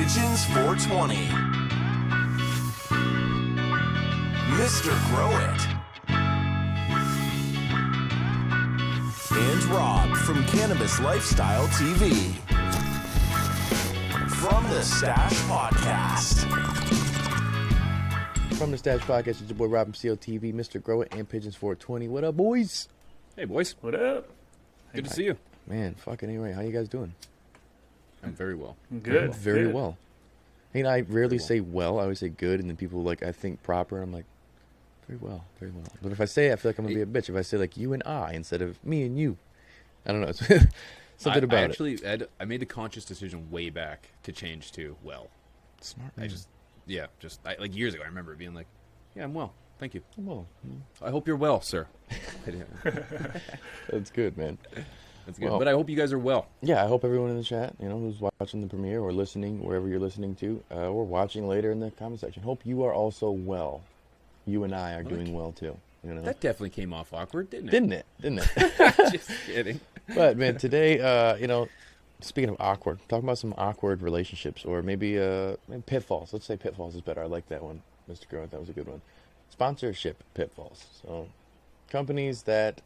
Pigeons 420. Mr. Grow It. And Rob from Cannabis Lifestyle TV. From the Stash Podcast. From the Stash Podcast, it's your boy Rob from CLtv, Mr. Grow It, and Pigeons 420. What up, boys? Hey, boys. What up? Good to see you. Man, fucking anyway, how you guys doing? I'm very well. Good. Very good. well. I mean, I rarely say well. I always say good, and then people like, I think proper. I'm like, very well, very well. But if I say it, I feel like I'm going to be a bitch. If I say like you and I instead of me and you, I don't know. It's something about it. I made a conscious decision way back to change to well. Smart, man. Like years ago, I remember being like, yeah, I'm well. Thank you. I'm well. I hope you're well, sir. That's good, man. That's good. Well, but I hope you guys are well. Yeah, I hope everyone in the chat, who's watching the premiere or listening, wherever you're listening to, or watching later in the comment section, hope you are also well. You and I are doing well, too. That definitely came off awkward, didn't it? Didn't it? Just kidding. But, man, today, speaking of awkward, talking about some awkward relationships or maybe pitfalls. Let's say pitfalls is better. I like that one, Mr. Growth. That was a good one. Sponsorship pitfalls. So, companies that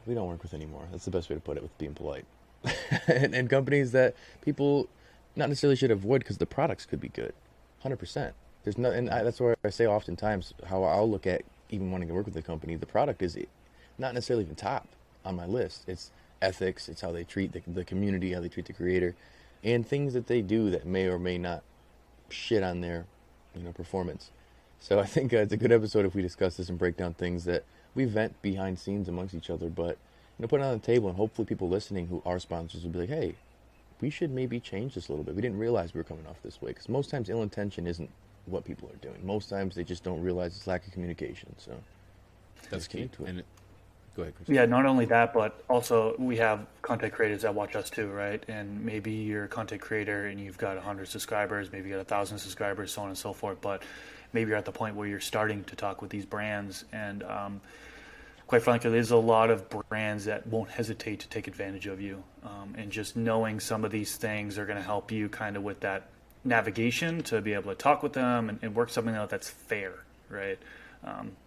we don't work with anymore. That's the best way to put it, with being polite. and companies that people not necessarily should avoid because the products could be good. 100%. There's no, and that's why I say oftentimes how I'll look at even wanting to work with a company. The product is not necessarily even top on my list. It's ethics. It's how they treat the community, how they treat the creator, and things that they do that may or may not shit on their performance. So I think it's a good episode if we discuss this and break down things that we vent behind scenes amongst each other, but put it on the table, and hopefully people listening who are sponsors will be like, hey, we should maybe change this a little bit. We didn't realize we were coming off this way, because most times ill intention isn't what people are doing. Most times they just don't realize it's lack of communication. So that's key. And go ahead, Chris. Yeah, not only that, but also we have content creators that watch us too, right? And maybe you're a content creator and you've got 100 subscribers, maybe you got 1,000 subscribers, so on and so forth. But maybe you're at the point where you're starting to talk with these brands, and quite frankly, there's a lot of brands that won't hesitate to take advantage of you. And just knowing some of these things are going to help you kind of with that navigation to be able to talk with them and work something out that's fair, right?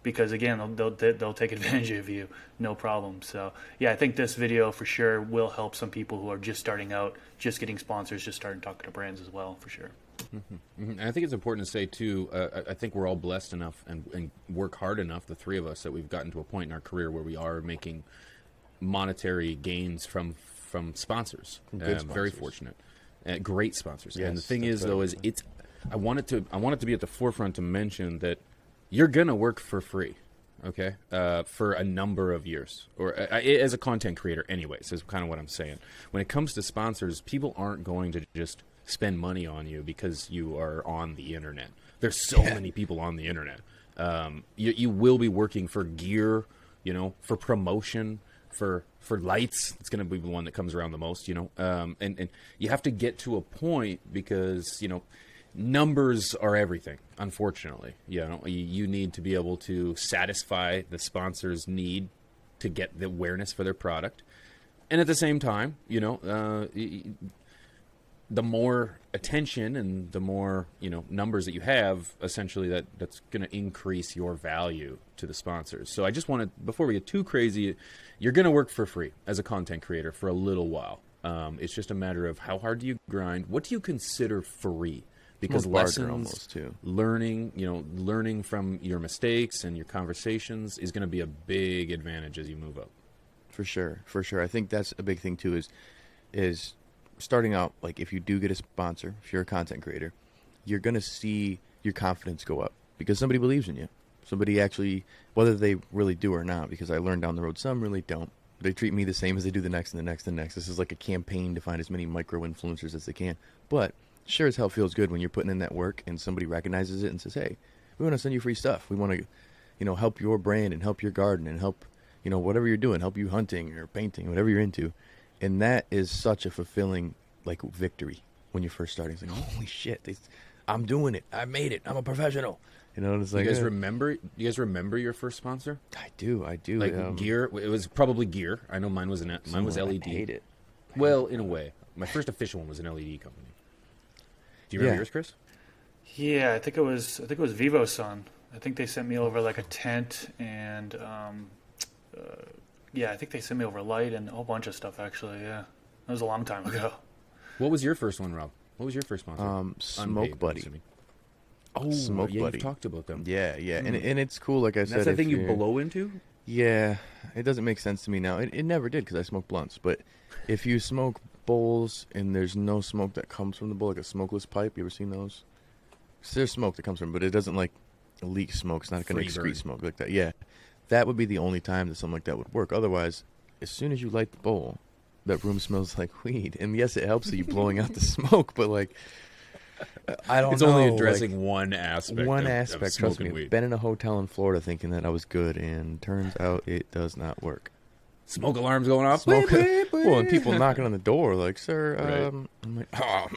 Because again, they'll take advantage of you, no problem. So yeah, I think this video for sure will help some people who are just starting out, just getting sponsors, just starting talking to brands as well, for sure. Mm-hmm. Mm-hmm. And I think it's important to say too, I think we're all blessed enough and work hard enough, the three of us, that we've gotten to a point in our career where we are making monetary gains from sponsors. Sponsors. Very fortunate. Great sponsors. Yes, and the thing is, though, is I want it to be at the forefront to mention that you're gonna work for free, okay, for a number of years, or as a content creator, anyways. Is kind of what I'm saying. When it comes to sponsors, people aren't going to just spend money on you because you are on the internet. There's so many people on the internet. You will be working for gear, for promotion, for lights. It's going to be the one that comes around the most, and you have to get to a point because, numbers are everything, unfortunately. You need to be able to satisfy the sponsor's need to get the awareness for their product. And at the same time, the more attention and the more, numbers that you have, essentially that's going to increase your value to the sponsors. So I just want to, before we get too crazy, you're going to work for free as a content creator for a little while. It's just a matter of how hard do you grind? What do you consider free? Because lessons, almost too. learning from your mistakes and your conversations is going to be a big advantage as you move up. For sure. I think that's a big thing too, is starting out, like if you do get a sponsor, if you're a content creator, you're going to see your confidence go up because somebody believes in you. Somebody actually, whether they really do or not, because I learned down the road, some really don't. They treat me the same as they do the next and the next and the next. This is like a campaign to find as many micro-influencers as they can. But sure as hell feels good when you're putting in that work and somebody recognizes it and says, hey, we want to send you free stuff. We want to, help your brand and help your garden and help, whatever you're doing, help you hunting or painting, whatever you're into. And that is such a fulfilling, victory when you're first starting. It's like, holy shit, I'm doing it. I made it. I'm a professional. It's like, you guys remember your first sponsor? I do. Like gear. It was probably gear. I know mine was LED. I hate it. Well, in a way. my first official one was an LED company. Do you remember yours, Chris? Yeah, I think it was Vivo Sun. I think they sent me over like a tent and I think they sent me over light and a whole bunch of stuff actually. Yeah, that was a long time ago. What was your first one, Rob? What was your first sponsor? Smoke Unpaid, Buddy. I'm assuming. Oh, Smoke yeah, Buddy. you've talked about them. Yeah, and it's cool. Like I said, That's the if thing you you're- blow into? Yeah, it doesn't make sense to me now. It never did because I smoke blunts. But if you smoke bowls and there's no smoke that comes from the bowl, like a smokeless pipe, you ever seen those? 'Cause there's smoke that comes from, but it doesn't like leak smoke. It's not going to excrete Freebird. smoke like that. Yeah, that would be the only time that something like that would work. Otherwise, as soon as you light the bowl, that room smells like weed. And yes, it helps that you're blowing out the smoke, but like, I don't know. It's only like, addressing one aspect. one of aspect. Trust smoking me. weed. I've been in a hotel in Florida thinking that I was good, and turns out it does not work. Smoke alarms going off. Smoke. Well, and people knocking on the door like, "Sir, Right. I'm like, oh,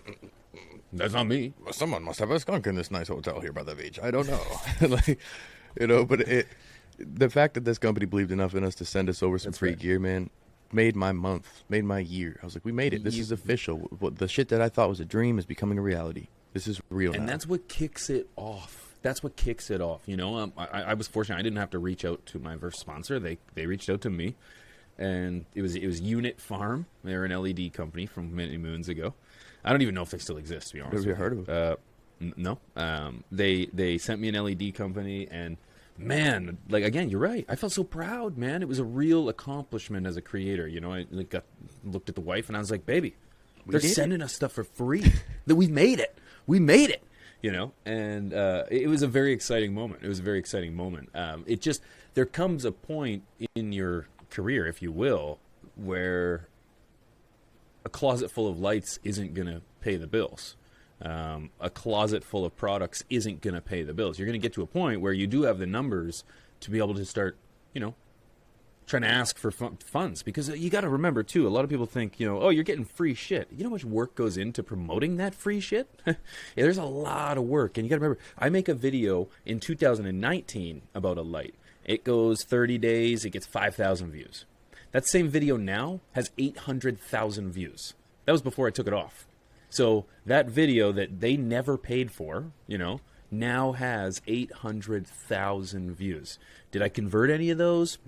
That's not me. someone must have a skunk in this nice hotel here by the beach. I don't know." Like, but the fact that this company believed enough in us to send us over some That's free right. gear, man, made my month, made my year. I was like, we made it. This is official. What the shit that I thought was a dream is becoming a reality. This is real now. And that's what kicks it off. That's what kicks it off. You know, I was fortunate. I didn't have to reach out to my first sponsor. They reached out to me, and it was Unit Farm. They're an LED company from many moons ago. I don't even know if they still exist, to be honest. Have you heard of them? No. They sent me an LED company, and man, like again, you're right. I felt so proud, man. It was a real accomplishment as a creator. You know, I looked at the wife, and I was like, baby, they're did it. sending us stuff for free. That we made it. We made it. You know, and it was a very exciting moment. It was a very exciting moment. It just, there comes a point in your career, if you will, where a closet full of lights isn't going to pay the bills. A closet full of products isn't going to pay the bills. You're going to get to a point where you do have the numbers to be able to start, you know, trying to ask for funds. Because you got to remember, too, a lot of people think, you know, oh, you're getting free shit. You know how much work goes into promoting that free shit? Yeah, there's a lot of work. And you got to remember, I make a video in 2019 about a light. It goes 30 days. It gets 5,000 views. That same video now has 800,000 views. That was before I took it off. So that video that they never paid for, you know, now has 800,000 views. Did I convert any of those?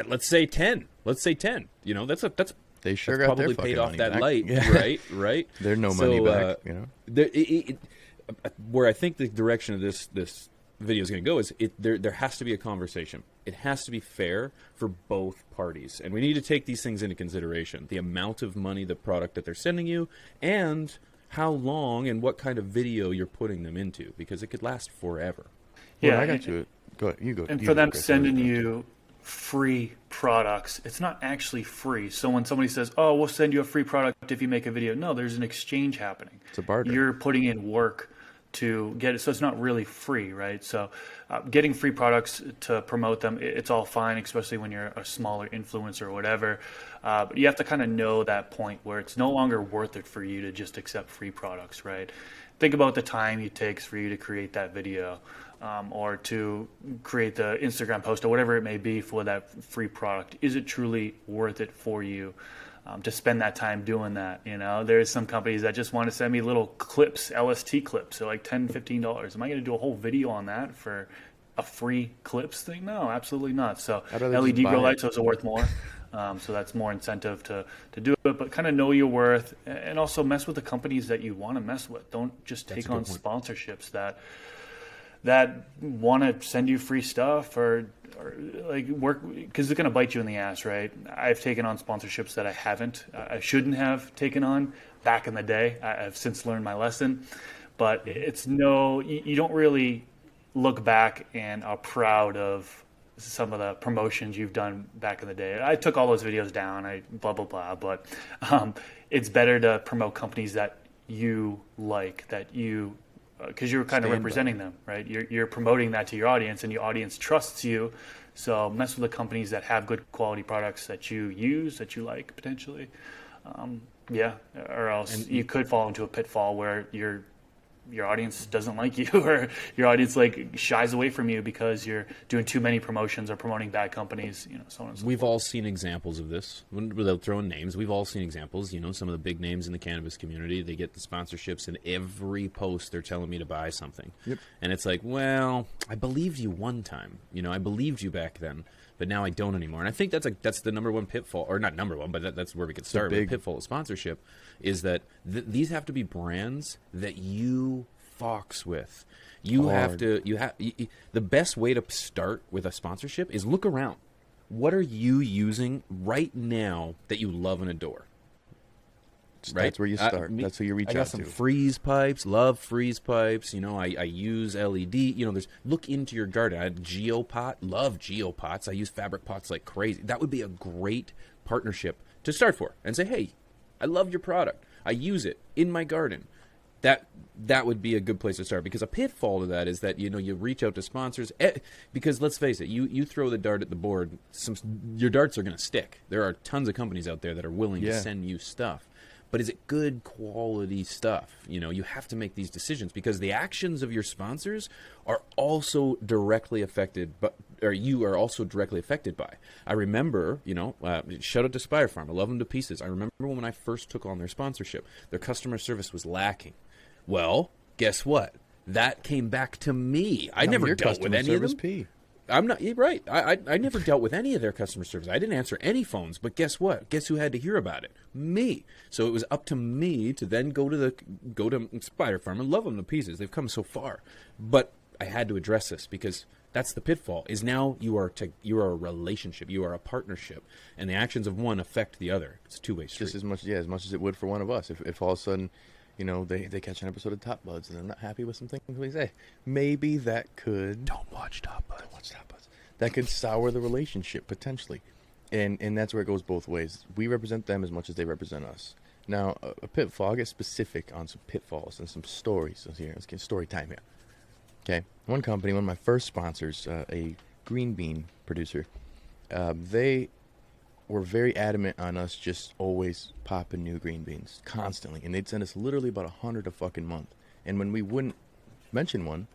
Let's say 10. Let's say 10. You know, that's They sure that's got their probably fucking paid off money that back. light, Yeah. right? They're no money back, you know. Where I think the direction of this video is going to go is there has to be a conversation. It has to be fair for both parties, and we need to take these things into consideration: the amount of money, the product that they're sending you, and how long and what kind of video you're putting them into, because it could last forever. Well, I got you. Go ahead. You go. And you for go, them Chris. sending you free products, it's not actually free. So when somebody says, "Oh, we'll send you a free product if you make a video," no, there's an exchange happening. It's a barter. You're putting in work to get it, so it's not really free, right? So getting free products to promote them, it's all fine, especially when you're a smaller influencer or whatever. But you have to kind of know that point where it's no longer worth it for you to just accept free products, right? Think about the time it takes for you to create that video. Or to create the Instagram post or whatever it may be for that free product. Is it truly worth it for you to spend that time doing that? You know, there's some companies that just want to send me little clips, LST clips. They're like $10, $15. Am I going to do a whole video on that for a free clips thing? No, absolutely not. So I'd rather just LED buy grow it. lights, those are worth more. So that's more incentive to do it, but kind of know your worth and also mess with the companies that you want to mess with. Don't just take on sponsorships that want to send you free stuff or like work, because it's going to bite you in the ass, right? I've taken on sponsorships that I shouldn't have taken on back in the day. I've since learned my lesson, but you don't really look back and are proud of some of the promotions you've done back in the day. I took all those videos down, blah, blah, blah, but it's better to promote companies that you like, that you because you're kind of representing them, right? You're promoting that to your audience, and your audience trusts you. So mess with the companies that have good quality products that you use, that you like potentially. Or else you could fall into a pitfall where you're your audience doesn't like you, or your audience like shies away from you because you're doing too many promotions or promoting bad companies, so on and so We've forth. all seen examples of this. Without throwing names, we've all seen examples. Some of the big names in the cannabis community, they get the sponsorships, and every post they're telling me to buy something. Yep. And it's like, well, I believed you one time. I believed you back then, but now I don't anymore. And I think that's the number one pitfall, or not number one, but that's where we get started. With pitfall of sponsorship is that these have to be brands that you fox with. The best way to start with a sponsorship is look around. What are you using right now that you love and adore? Right? That's where you start. That's who you reach out to. I got some freeze pipes. Love freeze pipes. I use LED. Look into your garden. I had geopot. Love geopots. I use fabric pots like crazy. That would be a great partnership to start for and say, hey, I love your product. I use it in my garden. That would be a good place to start, because a pitfall to that is that you reach out to sponsors, because let's face it, you throw the dart at the board, your darts are going to stick. There are tons of companies out there that are willing to send you stuff, but is it good quality stuff? You have to make these decisions, because the actions of your sponsors are also directly affected, or you are also directly affected by. I remember, shout out to Spire Farm. I love them to pieces. I remember when I first took on their sponsorship, their customer service was lacking. Well, guess what? That came back to me. I never dealt with any of them. I'm not. You're right. I never dealt with any of their customer service. I didn't answer any phones. But guess what? Guess who had to hear about it? Me. So it was up to me to then go to Spider Farm and love them to pieces. They've come so far. But I had to address this, because that's the pitfall. Is now you are a relationship. You are a partnership, and the actions of one affect the other. It's a two-way street. Just as much as it would for one of us. If all of a sudden, they catch an episode of Top Buds and they're not happy with some things we say, maybe that could... Don't watch Top Buds. That could sour the relationship, potentially. And that's where it goes both ways. We represent them as much as they represent us. Now, a pitfall, I'll get specific on some pitfalls and some stories. So here, let's get story time here. Okay, one company, one of my first sponsors, a green bean producer, they were very adamant on us just always popping new green beans constantly, and they'd send us literally about 100 a fucking month. And when we wouldn't mention one,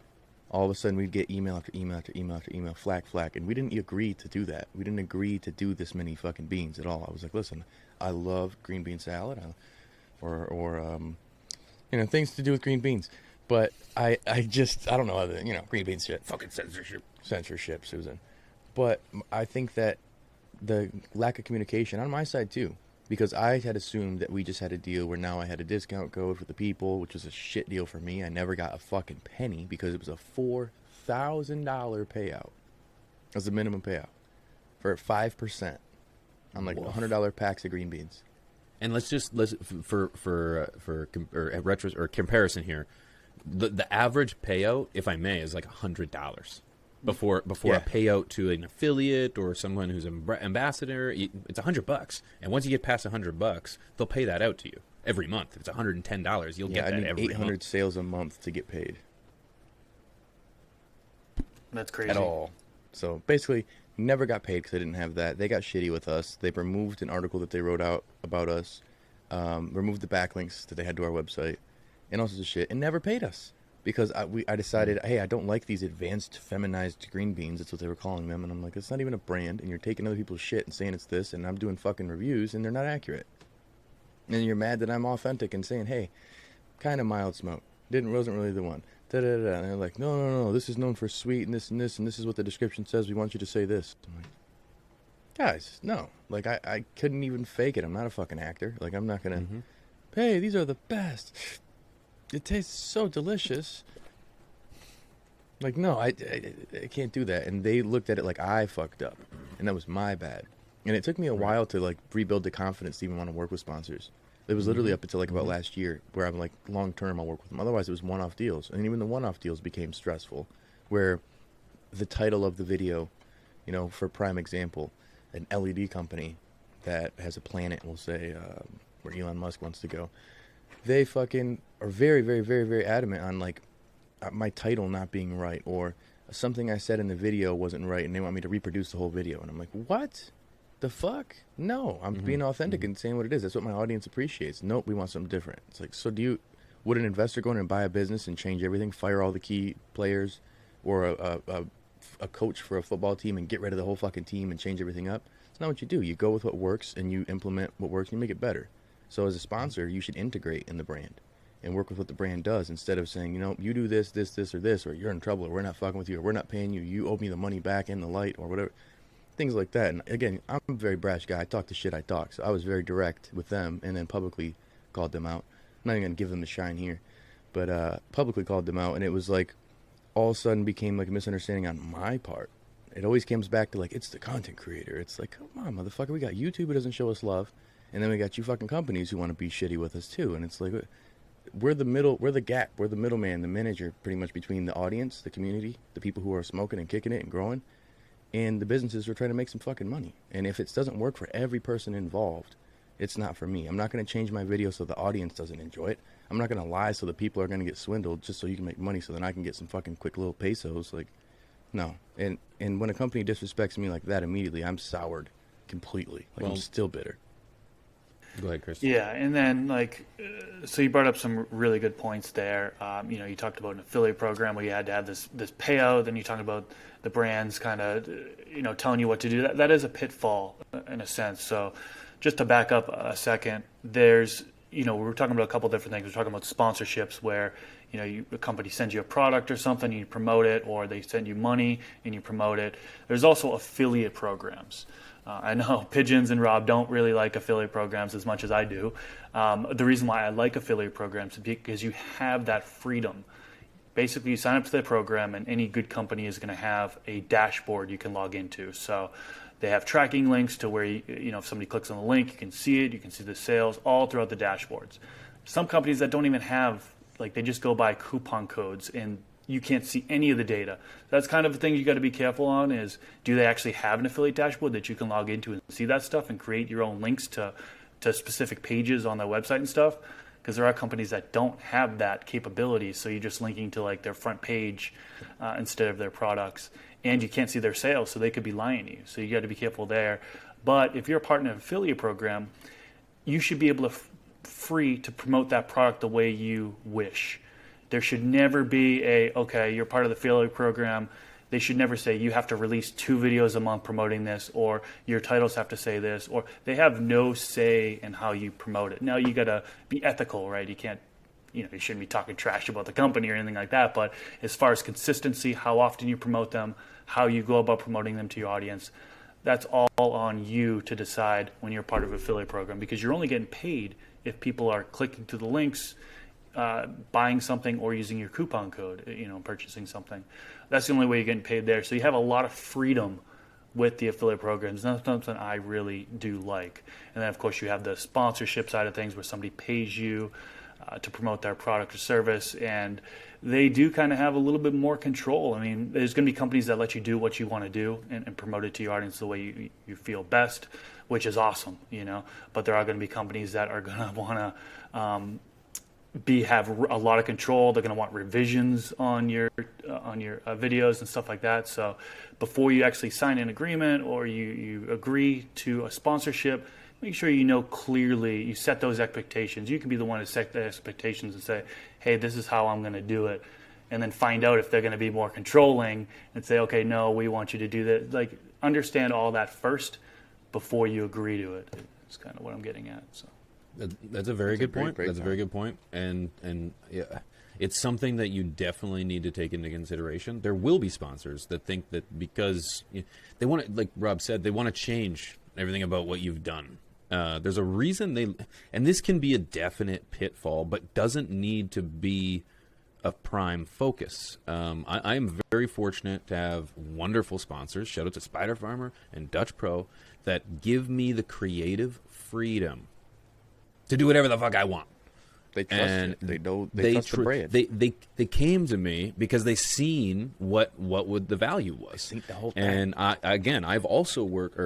all of a sudden we'd get email after email after email after email, flack, and we didn't agree to do that. We didn't agree to do this many fucking beans at all. I was like, listen, I love green bean salad, or things to do with green beans, but I don't know, green bean shit, fucking censorship, Susan. But I think that the lack of communication on my side too, because I had assumed that we just had a deal where now I had a discount code for the people, which was a shit deal for me. I never got a fucking penny because it was a $4,000 payout as the minimum payout for 5% on like $100 packs of green beans. And let's for comparison here, the average payout, if I may, is like $100. Before a payout to an affiliate or someone who's an ambassador, it's $100. And once you get past $100, they'll pay that out to you every month. If it's $110, you'll get that every month. 800 sales a month to get paid. That's crazy. At all. So basically, never got paid because they didn't have that. They got shitty with us. They removed an article that they wrote out about us, removed the backlinks that they had to our website, and all sorts of shit, and never paid us. Because I decided, hey, I don't like these advanced feminized green beans. That's what they were calling them. And I'm like, it's not even a brand. And you're taking other people's shit and saying it's this. And I'm doing fucking reviews and they're not accurate. And you're mad that I'm authentic and saying, hey, kind of mild smoke. Wasn't really the one. Da-da-da. And they're like, no. This is known for sweet and this and this. And this is what the description says. We want you to say this. I'm like, guys, no. Like, I couldn't even fake it. I'm not a fucking actor. Like, I'm not going to, hey, these are the best. It tastes so delicious. Like, no, I can't do that. And they looked at it like I fucked up. And that was my bad. And it took me a while to, like, rebuild the confidence to even want to work with sponsors. It was literally up until, like, about last year where I'm like, long-term, I'll work with them. Otherwise, it was one-off deals. And even the one-off deals became stressful. Where the title of the video, for prime example, an LED company that has a planet, we'll say, where Elon Musk wants to go, they fucking are very, very, very, very adamant on, like, my title not being right, or something I said in the video wasn't right, and they want me to reproduce the whole video. And I'm like, what the fuck? No, I'm being authentic and saying what it is. That's what my audience appreciates. Nope, we want something different. It's like, so Would an investor go in and buy a business and change everything, fire all the key players, or a coach for a football team and get rid of the whole fucking team and change everything up? It's not what you do. You go with what works and you implement what works and you make it better. So as a sponsor, you should integrate in the brand and work with what the brand does instead of saying, you know, you do this, this, this, or this, or you're in trouble, or we're not fucking with you, or we're not paying you, you owe me the money back in the light, or whatever. Things like that. And again, I'm a very brash guy. I talk the shit I talk. So I was very direct with them and then publicly called them out. I'm not even going to give them the shine here, but publicly called them out. And it was like all of a sudden became like a misunderstanding on my part. It always comes back to like, it's the content creator. It's like, come on, motherfucker. We got YouTube who doesn't show us love. And then we got you fucking companies who want to be shitty with us too. And it's like, we're the middle, we're the gap, we're the middleman, the manager pretty much between the audience, the community, the people who are smoking and kicking it and growing, and the businesses who are trying to make some fucking money. And if it doesn't work for every person involved, it's not for me. I'm not going to change my video so the audience doesn't enjoy it. I'm not going to lie so the people are going to get swindled just so you can make money so then I can get some fucking quick little pesos. Like, no. And when a company disrespects me like that immediately, I'm soured completely. Like, I'm still bitter. Go ahead, Chris. Yeah, and then so you brought up some really good points there. You talked about an affiliate program where you had to have this payout. Then you talked about the brands kind of telling you what to do. That is a pitfall in a sense. So just to back up a second, there's we were talking about a couple different things. We're talking about sponsorships where a company sends you a product or something and you promote it, or they send you money and you promote it. There's also affiliate programs. I know Pigeons and Rob don't really like affiliate programs as much as I do. The reason why I like affiliate programs is because you have that freedom. Basically, you sign up to the program, and any good company is going to have a dashboard you can log into. So they have tracking links to where, if somebody clicks on the link, you can see it, you can see the sales all throughout the dashboards. Some companies that don't even have, they just go by coupon codes, and you can't see any of the data. That's kind of the thing you got to be careful on is, do they actually have an affiliate dashboard that you can log into and see that stuff and create your own links to specific pages on their website and stuff? Because there are companies that don't have that capability, so you're just linking to their front page instead of their products, and you can't see their sales, so they could be lying to you. So you got to be careful there. But if you're a part in an affiliate program, you should be able to free to promote that product the way you wish. There should never be you're part of the affiliate program. They should never say you have to release 2 videos a month promoting this, or your titles have to say this, or they have no say in how you promote it. Now you got to be ethical, right? You can't, you shouldn't be talking trash about the company or anything like that. But as far as consistency, how often you promote them, how you go about promoting them to your audience, that's all on you to decide when you're part of an affiliate program, because you're only getting paid if people are clicking to the links, buying something, or using your coupon code, purchasing something. That's the only way you're getting paid there. So you have a lot of freedom with the affiliate programs. That's something I really do like. And then, of course, you have the sponsorship side of things where somebody pays you to promote their product or service, and they do kind of have a little bit more control. I mean, there's going to be companies that let you do what you want to do and promote it to your audience the way you feel best, which is awesome, But there are going to be companies that are going to want to have a lot of control. They're going to want revisions on your videos and stuff like that. So before you actually sign an agreement or you agree to a sponsorship, make sure clearly, you set those expectations. You can be the one to set the expectations and say, hey, this is how I'm going to do it, and then find out if they're going to be more controlling and say, okay, no, we want you to do that. Understand all that first before you agree to it. It's kind of what I'm getting at. So. That's a very good point. That's a very good point. And yeah, it's something that you definitely need to take into consideration. There will be sponsors that think that because they want to, like Rob said, they want to change everything about what you've done. There's a reason and this can be a definite pitfall, but doesn't need to be a prime focus. I am very fortunate to have wonderful sponsors. Shout out to Spider Farmer and Dutchpro that give me the creative freedom to do whatever the fuck I want. They trust it. They know they trust the brand. They came to me because they seen what the value was. The whole thing. And I've also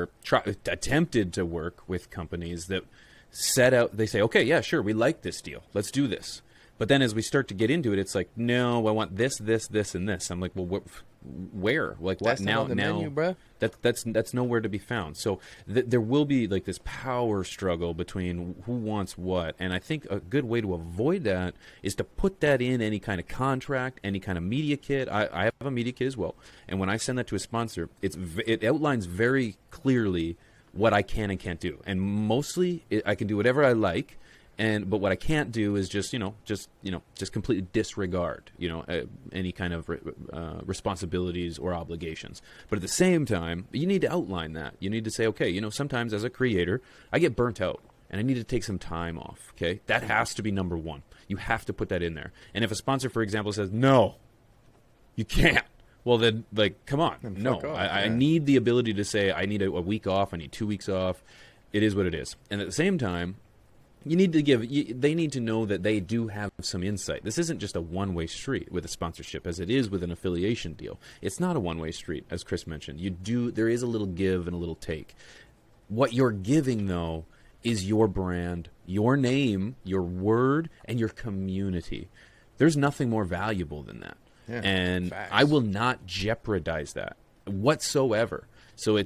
attempted to work with companies that set out. They say, okay, yeah, sure, we like this deal. Let's do this. But then as we start to get into it, it's like, no, I want this, this, this, and this. I'm like, well, where? Like what That's not now? on the Now menu, bruh. that's nowhere to be found. So there will be like this power struggle between who wants what, and I think a good way to avoid that is to put that in any kind of contract, any kind of media kit. I have a media kit as well, and when I send that to a sponsor, it outlines very clearly what I can and can't do, and mostly I can do whatever I like. But what I can't do is just completely disregard, any kind of responsibilities or obligations. But at the same time, you need to outline that. You need to say, okay, sometimes as a creator, I get burnt out and I need to take some time off. Okay, that has to be number one. You have to put that in there. And if a sponsor, for example, says, no, you can't. Well, then, come on. No, I need the ability to say, I need a week off. I need 2 weeks off. It is what it is. And at the same time, they need to know that they do have some insight. This isn't just a one-way street with a sponsorship as it is with an affiliation deal. It's not a one-way street, as Chris mentioned. There is a little give and a little take. What you're giving, though, is your brand, your name, your word, and your community. There's nothing more valuable than that. Yeah, and facts. I will not jeopardize that whatsoever. So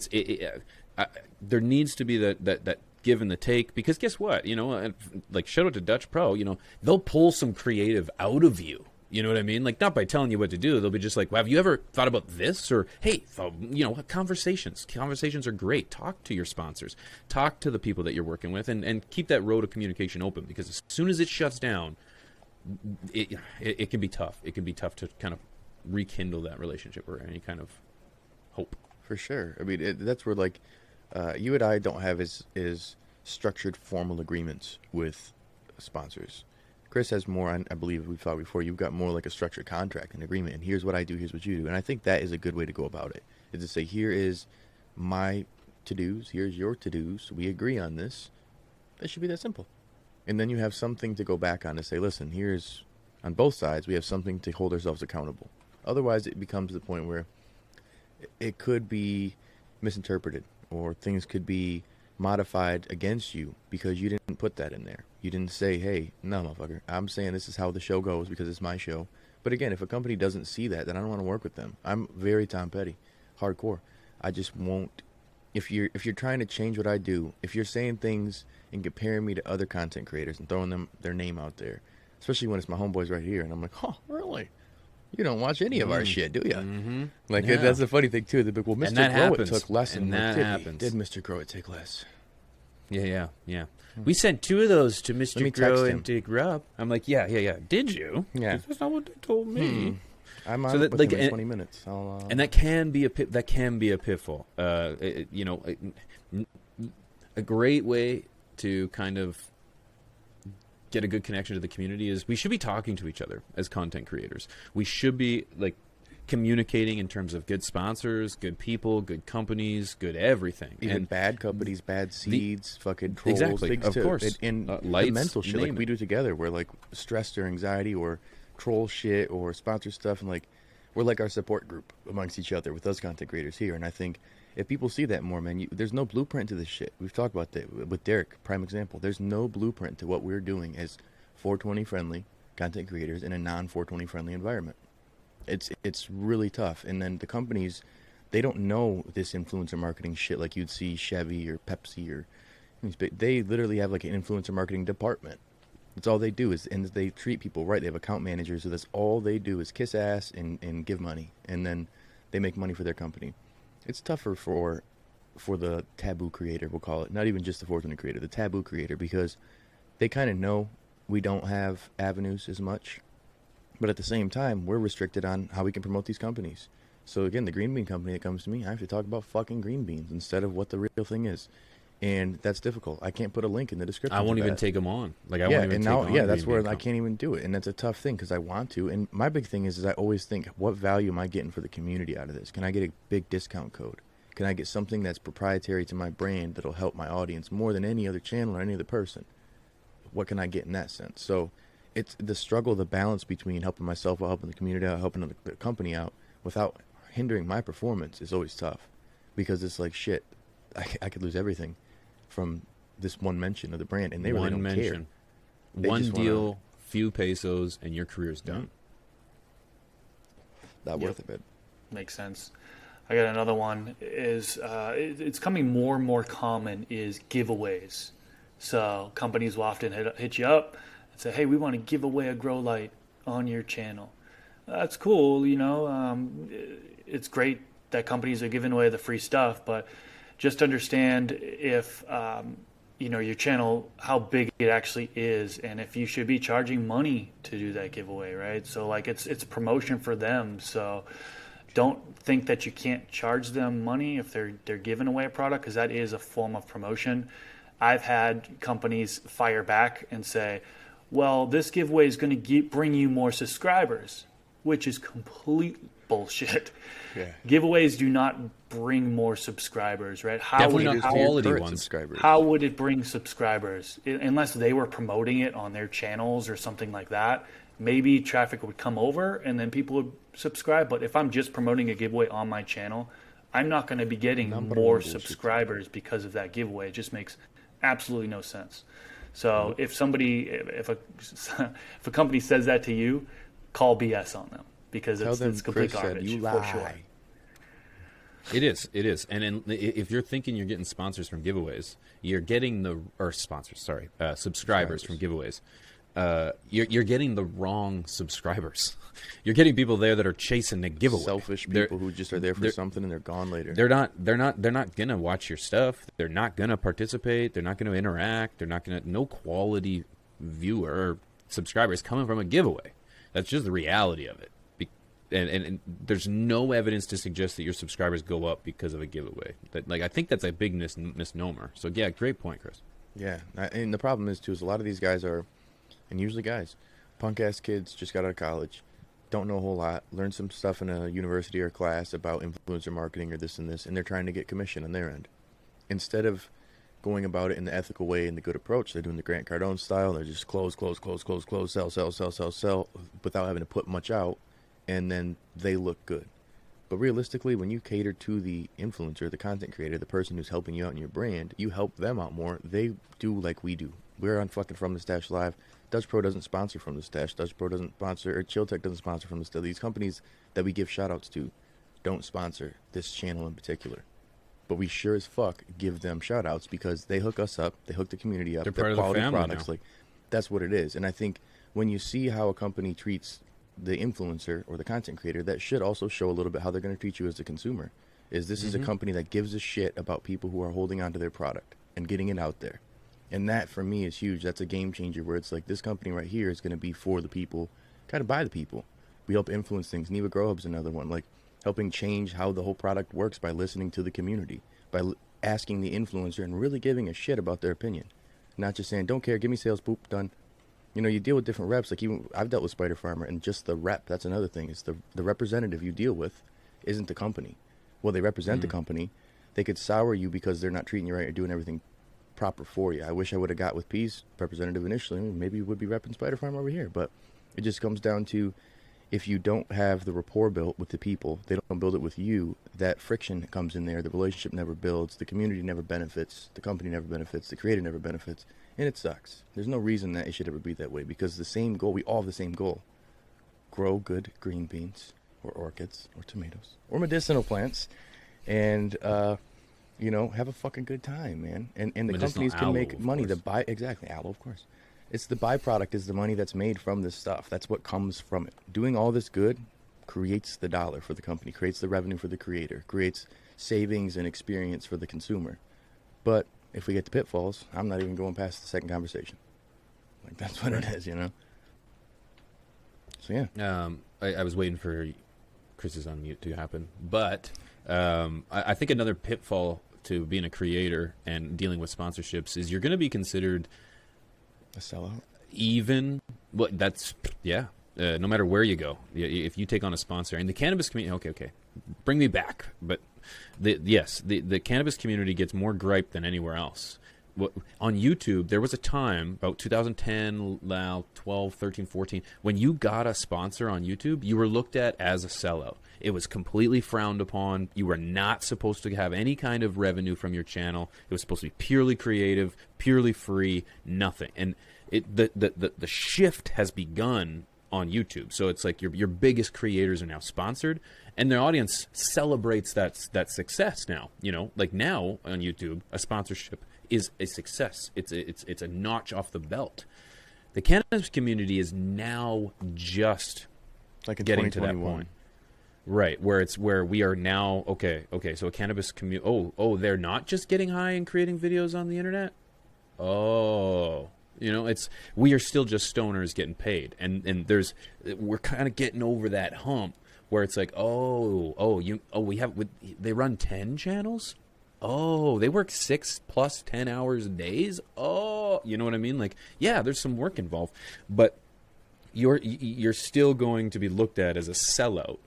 there needs to be that give and the take, because guess what? Shout out to Dutchpro. They'll pull some creative out of you. You know what I mean? Not by telling you what to do. They'll be just like, well, have you ever thought about this? Or, hey, conversations. Conversations are great. Talk to your sponsors. Talk to the people that you're working with, and keep that road of communication open, because as soon as it shuts down, it can be tough. It can be tough to kind of rekindle that relationship or any kind of hope. For sure. I mean, that's where, you and I don't have as structured formal agreements with sponsors. Chris has more, I believe we've talked before, you've got more like a structured contract and agreement, and here's what I do, here's what you do. And I think that is a good way to go about it, is to say, here is my to-dos, here's your to-dos, we agree on this. It should be that simple. And then you have something to go back on to say, listen, here's, on both sides, we have something to hold ourselves accountable. Otherwise, it becomes the point where it could be misinterpreted, or things could be modified against you because you didn't put that in there. You didn't say, hey, no, motherfucker, I'm saying this is how the show goes because it's my show. But again, if a company doesn't see that, then I don't want to work with them. I'm very Tom Petty, hardcore. I just won't. If you're trying to change what I do, if you're saying things and comparing me to other content creators and throwing their name out there, especially when it's my homeboys right here, and I'm like, oh, really? You don't watch any of our shit, do you? Mm-hmm. That's the funny thing, too. They're like, well, Mr. Grow It took less. And that happens. Did Mr. Grow It take less? Yeah. We sent 2 of those to Mr. Grow and to Grub. I'm like, yeah. Did you? Yeah. That's not what they told me. I'm on it within 20 minutes. And that can be a pitfall. A great way to kind of get a good connection to the community is we should be talking to each other as content creators. We should be communicating in terms of good sponsors, good people, good companies, good everything. Even bad companies, bad seeds, fucking trolls, exactly, things of too. course. And lights, the mental shit we do together, where stress or anxiety or troll shit or sponsor stuff, and we're like our support group amongst each other with us content creators here. And I think if people see that more, man, there's no blueprint to this shit. We've talked about that with Derek, prime example. There's no blueprint to what we're doing as 420 friendly content creators in a non-420 friendly environment. It's really tough. And then the companies, they don't know this influencer marketing shit like you'd see Chevy or Pepsi or they literally have an influencer marketing department. That's all they do and they treat people right. They have account managers, so that's all they do is kiss ass and give money, and then they make money for their company. It's tougher for the taboo creator, we'll call it, not even just the 420 creator, the taboo creator, because they kind of know we don't have avenues as much, but at the same time, we're restricted on how we can promote these companies. So again, the green bean company that comes to me, I have to talk about fucking green beans instead of what the real thing is. And that's difficult. I can't put a link in the description. I won't even take them on. That's where I can't even do it. And that's a tough thing because I want to. And my big thing is I always think, what value am I getting for the community out of this? Can I get a big discount code? Can I get something that's proprietary to my brand that'll help my audience more than any other channel or any other person? What can I get in that sense? So it's the struggle, the balance between helping myself out, helping the community out, helping the company out without hindering my performance is always tough, because it's like, shit, I could lose everything from this one mention of the brand, and they really don't care. One deal, few pesos, and your career's done. Not worth it, man. makes sense. I got another one. Is it's coming more and more common is giveaways. So companies will often hit you up and say, "Hey, we want to give away a grow light on your channel." That's cool, it's great that companies are giving away the free stuff, but just understand if your channel, how big it actually is, and if you should be charging money to do that giveaway, right? So like it's promotion for them. So don't think that you can't charge them money if they're giving away a product, because that is a form of promotion. I've had companies fire back and say, well, this giveaway is going to bring you more subscribers, which is complete bullshit. Yeah. Giveaways do not bring more subscribers, right? Definitely not quality ones. Subscribers. How would it bring subscribers? Unless they were promoting it on their channels or something like that. Maybe traffic would come over and then people would subscribe. But if I'm just promoting a giveaway on my channel, I'm not going to be getting more subscribers because of that giveaway. It just makes absolutely no sense. So if a company says that to you, call BS on them, because it's complete garbage for sure. It is. And if you're thinking you're getting sponsors from giveaways, you're getting subscribers from giveaways. You're getting the wrong subscribers. You're getting people there that are chasing the giveaway. Selfish people who just are there for something and they're gone later. They're not gonna watch your stuff. They're not gonna participate. They're not gonna interact. They're not gonna no quality viewer or subscribers coming from a giveaway. That's just the reality of it. And there's no evidence to suggest that your subscribers go up because of a giveaway. I think that's a big misnomer. So yeah, great point, Chris. Yeah, and the problem is too is a lot of these guys are, and usually guys, punk ass kids just got out of college, don't know a whole lot, learn some stuff in a university or class about influencer marketing or this and this, and they're trying to get commission on their end. Instead of going about it in the ethical way and the good approach, they're doing the Grant Cardone style. They're just close, sell, without having to put much out. And then they look good. But realistically, when you cater to the influencer, the content creator, the person who's helping you out in your brand, you help them out more. They do like we do. We're on fucking From the Stash Live. Dutchpro doesn't sponsor From the Stash. Dutchpro doesn't sponsor, or CLtv doesn't sponsor From the Stash. These companies that we give shout outs to don't sponsor this channel in particular. But we sure as fuck give them shout outs because they hook us up. They hook the community up. They're part of the family products. now. Like, that's what it is. And I think when you see how a company treats the influencer or the content creator, that should also show a little bit how they're going to treat you as a consumer. Is this is a company that gives a shit about people who are holding on to their product and getting it out there. And that for me is huge. That's a game changer where it's like this company right here is going to be for the people, kind of by the people. We help influence things. Neva Grow Hub's another one, like helping change how the whole product works by listening to the community, by asking the influencer and really giving a shit about their opinion. Not just saying, don't care, give me sales, boop, done. You deal with different reps. Like even I've dealt with Spider Farmer, and just the rep, that's another thing. It's the representative you deal with isn't the company. Well, they represent the company. They could sour you because they're not treating you right or doing everything proper for you. I wish I would have got with P's representative initially. Maybe we would be repping Spider Farmer over here. But it just comes down to, if you don't have the rapport built with the people, they don't build it with you, that friction comes in there. The relationship never builds. The community never benefits. The company never benefits. The creator never benefits. And it sucks. There's no reason that it should ever be that way, because the same goal, we all have the same goal. Grow good green beans or orchids or tomatoes or medicinal plants and, have a fucking good time, man. And the Medicinal companies can aloe, make money. course. Exactly, aloe, of course. It's the byproduct is the money that's made from this stuff. That's what comes from it. Doing all this good creates the dollar for the company, creates the revenue for the creator, creates savings and experience for the consumer. But if we get to pitfalls, I'm not even going past the second conversation. Like, that's what it is, So, yeah. I was waiting for Chris's unmute to happen. But I think another pitfall to being a creator and dealing with sponsorships is you're going to be considered A sellout? No matter where you go, if you take on a sponsor, and the cannabis community, okay, bring me back. But the cannabis community gets more gripe than anywhere else. On YouTube, there was a time, about 2010, 12, 13, 14, when you got a sponsor on YouTube, you were looked at as a sellout. It was completely frowned upon. You were not supposed to have any kind of revenue from your channel. It was supposed to be purely creative, purely free, nothing. And the shift has begun on YouTube. So it's like your biggest creators are now sponsored, and their audience celebrates that success now. You know, like now on YouTube, a sponsorship is a success. It's a notch off the belt. The cannabis community is now just Like in getting to that 2021. point. Right, where we are now, okay, so a cannabis community, they're not just getting high and creating videos on the internet? Oh, you know, we are still just stoners getting paid. And we're kind of getting over that hump where it's like, they run 10 channels? Oh, they work 6 plus 10 hours a days? Oh, you know what I mean? Like, yeah, there's some work involved, but you're still going to be looked at as a sellout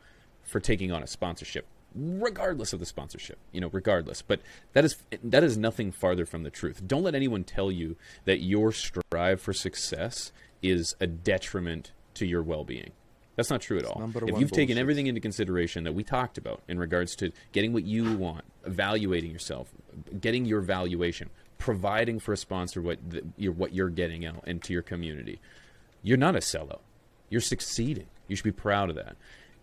for taking on a sponsorship, regardless of the sponsorship, you know, regardless. But that is nothing farther from the truth. Don't let anyone tell you that your strive for success is a detriment to your well-being. That's not true at all. If you've taken everything into consideration that we talked about in regards to getting what you want, evaluating yourself, getting your valuation, providing for a sponsor what you're getting out into your community, you're not a sellout. You're succeeding. You should be proud of that.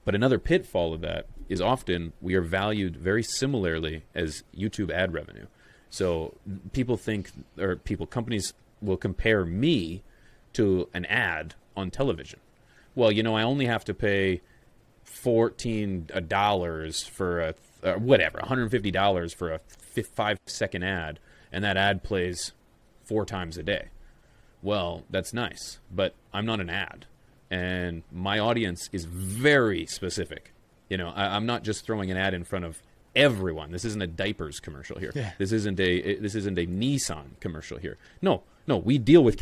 But another pitfall of that is often we are valued very similarly as YouTube ad revenue. So companies will compare me to an ad on television. Well, you know, I only have to pay $14 for $150 for a 5-second ad, and that ad plays 4 times a day. Well, that's nice, but I'm not an ad. And my audience is very specific. You know, I'm not just throwing an ad in front of everyone. This isn't a diapers commercial here. Yeah. This isn't a Nissan commercial here. No, we deal with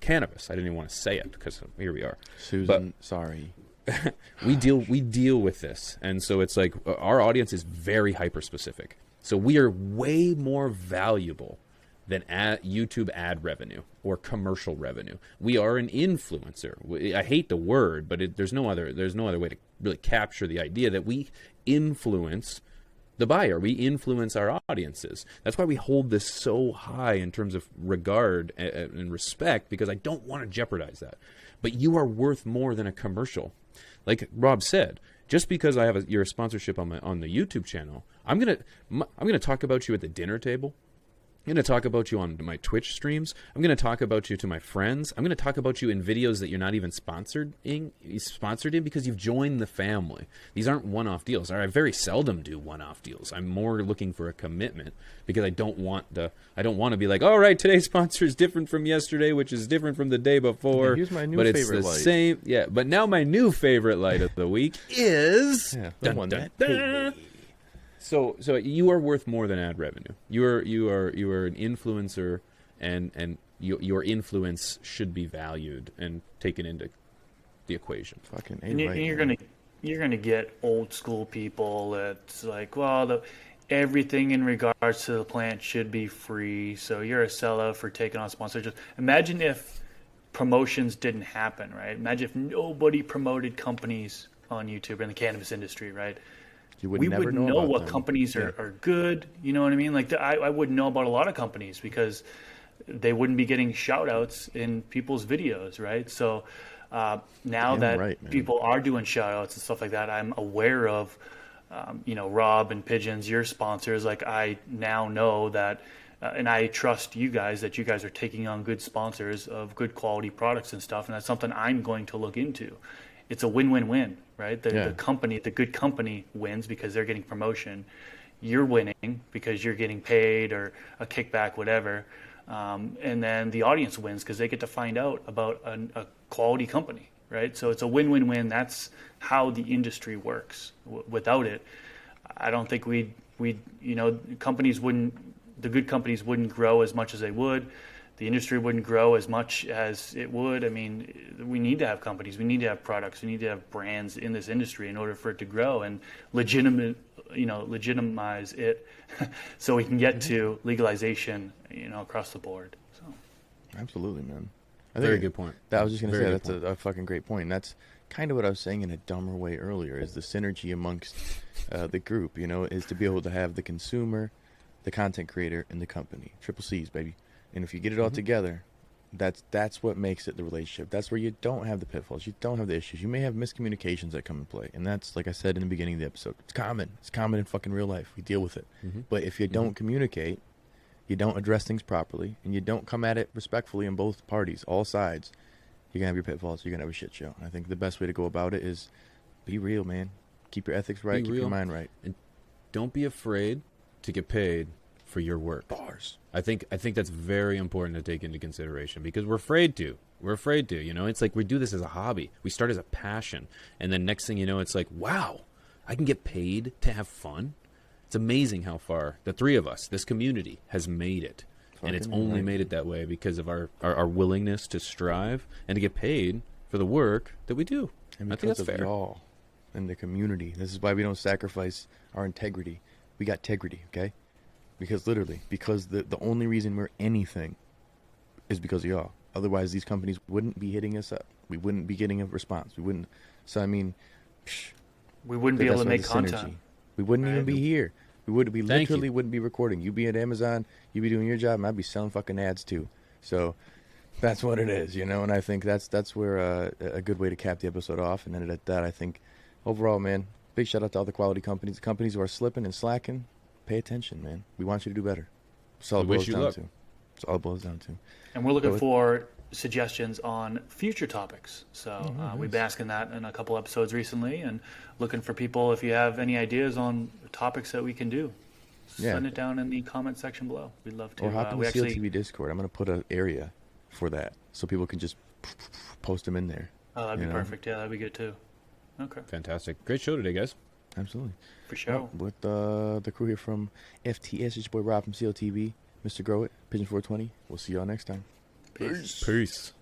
cannabis. I didn't even want to say it because here we are. Susan, sorry. we deal with this, and so it's like our audience is very hyper specific. So we are way more valuable than YouTube ad revenue or commercial revenue. We are an influencer. I hate the word, but there's no other way to really capture the idea that we influence the buyer. We influence our audiences. That's why we hold this so high in terms of regard and respect, because I don't want to jeopardize that. But you are worth more than a commercial. Like Rob said, just because I have your sponsorship on the YouTube channel, I'm gonna talk about you at the dinner table. I'm going to talk about you on my Twitch streams. I'm going to talk about you to my friends. I'm going to talk about you in videos that you're not even sponsored in because you've joined the family. These aren't one-off deals. I very seldom do one-off deals. I'm more looking for a commitment because I don't want to be like, all right, today's sponsor is different from yesterday, which is different from the day before. Yeah, here's my new but it's favorite the light. Same. Yeah, but now my new favorite light of the week is the one that paid me. So you are worth more than ad revenue. You are an influencer, and your influence should be valued and taken into the equation. Fucking and you're gonna get old school people that's like, well, everything in regards to the plant should be free. So you're a sellout for taking on sponsorships. Imagine if promotions didn't happen, right? Imagine if nobody promoted companies on YouTube in the cannabis industry, right? We wouldn't know what companies are good. You know what I mean? Like I wouldn't know about a lot of companies because they wouldn't be getting shout outs in people's videos, right? So now that people are doing shout outs and stuff like that, I'm aware of, Rob and Pigeons, your sponsors. Like I now know that, and I trust you guys that you guys are taking on good sponsors of good quality products and stuff. And that's something I'm going to look into. It's a win-win-win, right? The good company wins because they're getting promotion. You're winning because you're getting paid or a kickback, whatever. And then the audience wins because they get to find out about a quality company, right? So it's a win-win-win. That's how the industry works. Without it, I don't think the good companies wouldn't grow as much as they would. The industry wouldn't grow as much as it would. I mean, we need to have companies. We need to have products. We need to have brands in this industry in order for it to grow and legitimize it so we can get to legalization, across the board. So, absolutely, man. Very good point. I was just going to say that's a fucking great point. And that's kind of what I was saying in a dumber way earlier, is the synergy amongst the group, is to be able to have the consumer, the content creator, and the company. Triple C's, baby. And if you get it all together, That's what makes it the relationship. That's where you don't have the pitfalls. You don't have the issues. You may have miscommunications that come in play. And that's, like I said in the beginning of the episode, it's common. It's common in fucking real life. We deal with it. But if you don't communicate, you don't address things properly, and you don't come at it respectfully on both parties, all sides, you're going to have your pitfalls. You're going to have a shit show. And I think the best way to go about it is be real, man. Keep your ethics right. Keep your mind right. And don't be afraid to get paid for your work. Bars. I think that's very important to take into consideration, because we're afraid to. It's like we do this as a hobby. We start as a passion, and then next thing you know, it's like, wow, I can get paid to have fun. It's amazing how far the three of us, this community, has made it. And it's only made it that way because of our willingness to strive and to get paid for the work that we do. And I think that's fair. Y'all in the community. This is why we don't sacrifice our integrity. We got integrity, okay? Because literally, the only reason we're anything is because of y'all. Otherwise, these companies wouldn't be hitting us up. We wouldn't be getting a response. We wouldn't. So, I mean, we wouldn't be able to make content. We wouldn't even be here. We literally you. wouldn't be recording. You'd be at Amazon, you'd be doing your job, and I'd be selling fucking ads too. So that's what it is, And I think that's where a good way to cap the episode off. And then at that, I think overall, man, big shout out to all the quality companies. The companies who are slipping and slacking, pay attention, man. We want you to do better. That's all it boils down to. That's all it boils down to. And we're looking for suggestions on future topics. So we've been asking that in a couple episodes recently, and looking for people, if you have any ideas on topics that we can do, send it down in the comment section below. We'd love to. Or hop in the CLtv Discord. I'm going to put an area for that so people can just post them in there. Oh, that'd be perfect. Yeah, that'd be good too. Okay. Fantastic. Great show today, guys. Absolutely. For sure. Well, with the crew here from FTS, it's your boy Rob from CLtv, Mr. Grow It, Pigeon 420. We'll see y'all next time. Peace. Peace.